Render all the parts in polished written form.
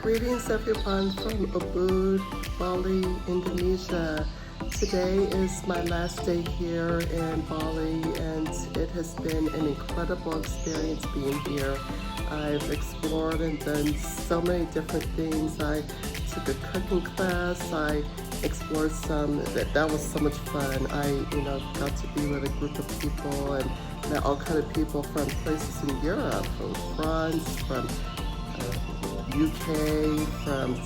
Greetings everyone from Ubud Bali, Indonesia. Today is my last day here in Bali and it has been an incredible experience being here. I've explored and done so many different things. I took a cooking class, I explored that was so much fun. I got to be with a group of people and met all kind of people from places in Europe, from France, from UK, from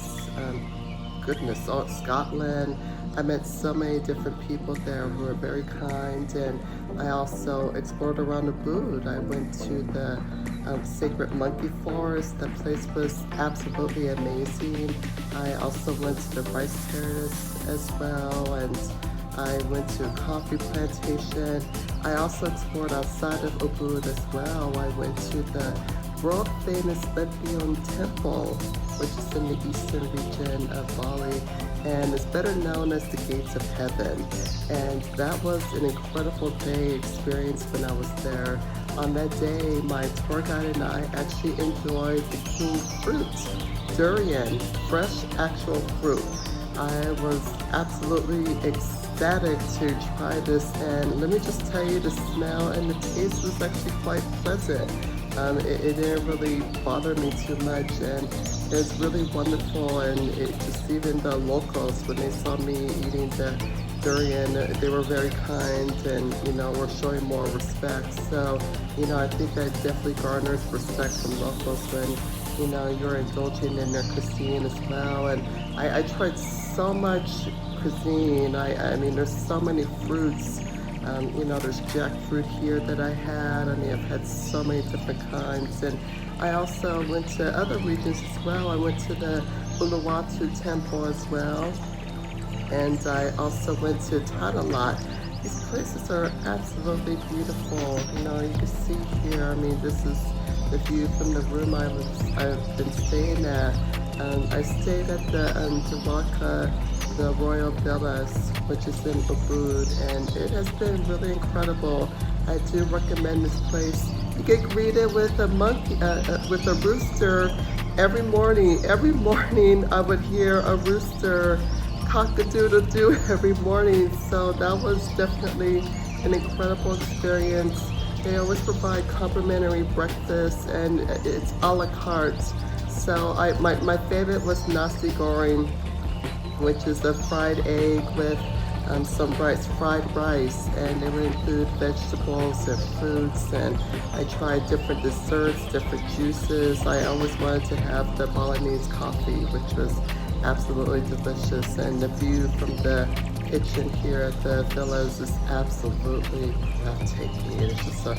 Scotland. I met so many different people there who were very kind, and I also explored around Ubud. I went to the sacred monkey forest. The place was absolutely amazing. I also went to the rice terrace as well, and I went to a coffee plantation. I also explored outside of Ubud as well. I went to the world famous temple, which is in the eastern region of Bali, and is better known as the gates of heaven. And that was an incredible day experience when I was there. On that day, my tour guide and I actually enjoyed the king fruit, durian, fresh actual fruit. I was absolutely ecstatic to try this, and let me just tell you, the smell and the taste was actually quite pleasant. It didn't really bother me too much, and it was really wonderful. And it just, even the locals, when they saw me eating the durian, they were very kind and were showing more respect. So I think that definitely garners respect from locals when you're indulging in their cuisine as well. And I tried so much cuisine. I mean, there's so many fruits. There's jackfruit here that I had. I mean, I've had so many different kinds. And I also went to other regions as well. I went to the Worldtrotter temple as well. And I also went to Trotter. These places are absolutely beautiful. You can see here, I mean, this is the view from the room I've been staying at. I stayed at the Royal Villas, which is in Ubud, and it has been really incredible. I do recommend this place. You get greeted with a monkey, with a rooster every morning. Every morning I would hear a rooster cock-a-doodle-doo every morning, so that was definitely an incredible experience. They always provide complimentary breakfast, and it's a la carte. So my favorite was nasi goreng, which is a fried egg with some fried rice, and they would include vegetables and fruits, and I tried different desserts, different juices. I always wanted to have the Balinese coffee, which was absolutely delicious, and the view from the kitchen here at the villas is absolutely breathtaking. It's just a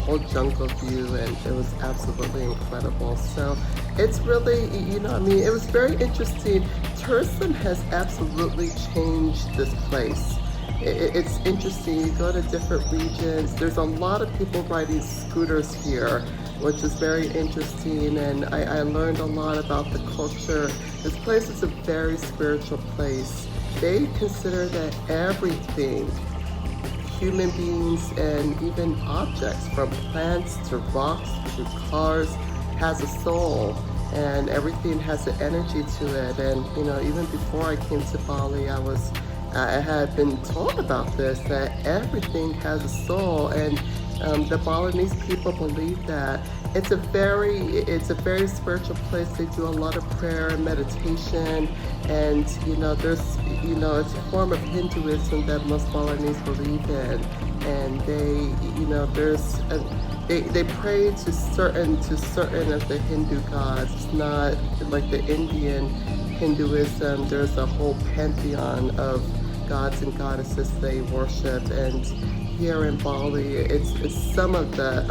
whole jungle view, and it was absolutely incredible. So it's really, I mean, it was very interesting. Tourism has absolutely changed this place. It's interesting. You go to different regions. There's a lot of people riding scooters here, which is very interesting, and I learned a lot about the culture. This place is a very spiritual place. They consider that everything, human beings and even objects, from plants to rocks to cars, has a soul, and everything has an energy to it. And even before I came to Bali, I had been told about this, that everything has a soul, and the Balinese people believe that. It's a very spiritual place. They do a lot of prayer and meditation, and there's it's a form of Hinduism that most Balinese believe in, and they pray to certain of the Hindu gods. It's not like the Indian Hinduism. There's a whole pantheon of gods and goddesses they worship, and here in Bali, it's some of the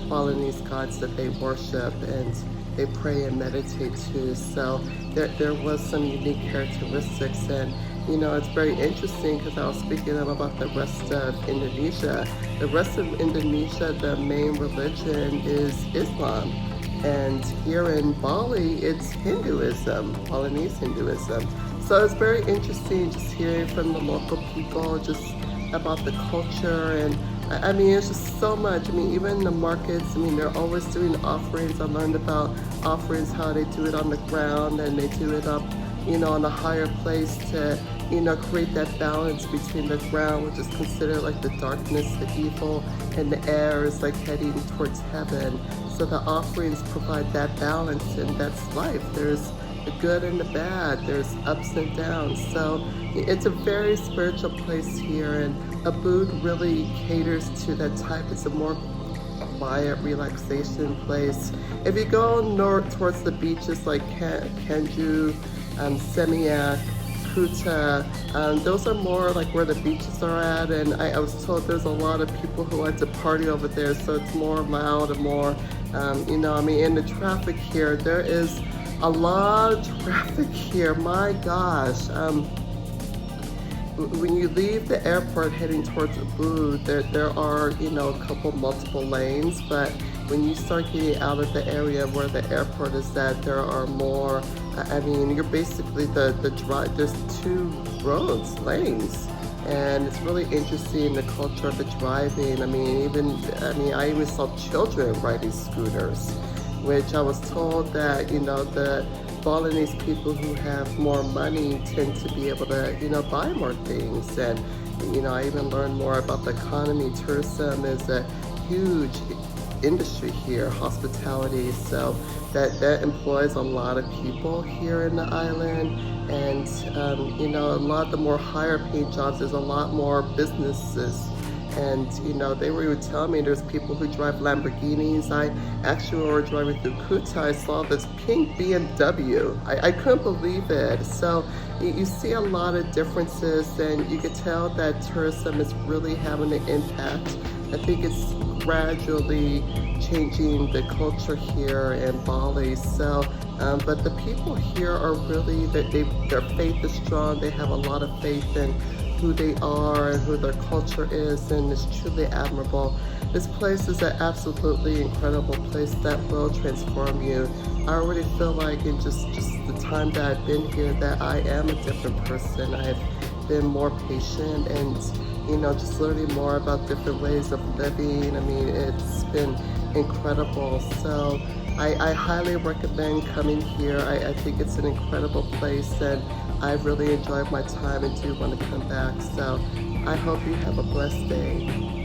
Balinese gods that they worship, and they pray and meditate to. So there was some unique characteristics, and it's very interesting because I was speaking about the rest of Indonesia. The rest of Indonesia, the main religion is Islam, and here in Bali, it's Hinduism, Balinese Hinduism. So it's very interesting just hearing from the local people just about the culture and I mean, it's just so much. I mean, even in the markets, I mean, they're always doing offerings. I learned about offerings, how they do it on the ground and they do it up, on a higher place to, create that balance between the ground, which is considered like the darkness, the evil, and the air is like heading towards heaven. So the offerings provide that balance, and that's life. There's the good and the bad. There's ups and downs. So it's a very spiritual place here, and Ubud really caters to that type. It's a more quiet relaxation place. If you go north towards the beaches like Kenju, Semiak, Kuta, those are more like where the beaches are at, and I was told there's a lot of people who like to party over there, so it's more loud and more, I mean, in the traffic here, there is a lot of traffic here, my gosh. When you leave the airport heading towards Ubud, there are, a couple multiple lanes, but when you start getting out of the area where the airport is at, there are more, I mean, you're basically the drive, there's two roads, lanes, and it's really interesting, the culture of the driving. I mean, I even saw children riding scooters, which I was told that, the Balinese people who have more money tend to be able to, buy more things. And, I even learned more about the economy. Tourism is a huge industry here, hospitality. So that employs a lot of people here in the island. And, a lot of the more higher paid jobs, there's a lot more businesses. And, they were even telling me there's people who drive Lamborghinis. I actually were driving through Kuta, I saw this pink BMW. I couldn't believe it. So you see a lot of differences, and you can tell that tourism is really having an impact. I think it's gradually changing the culture here in Bali. So, but the people here are really, their faith is strong. They have a lot of faith in who they are and who their culture is, and it's truly admirable. This place is an absolutely incredible place that will transform you. I already feel like in just the time that I've been here that I am a different person. I've been more patient and, just learning more about different ways of living. I mean, it's been incredible. So I highly recommend coming here. I think it's an incredible place, and I've really enjoyed my time and do want to come back. So I hope you have a blessed day.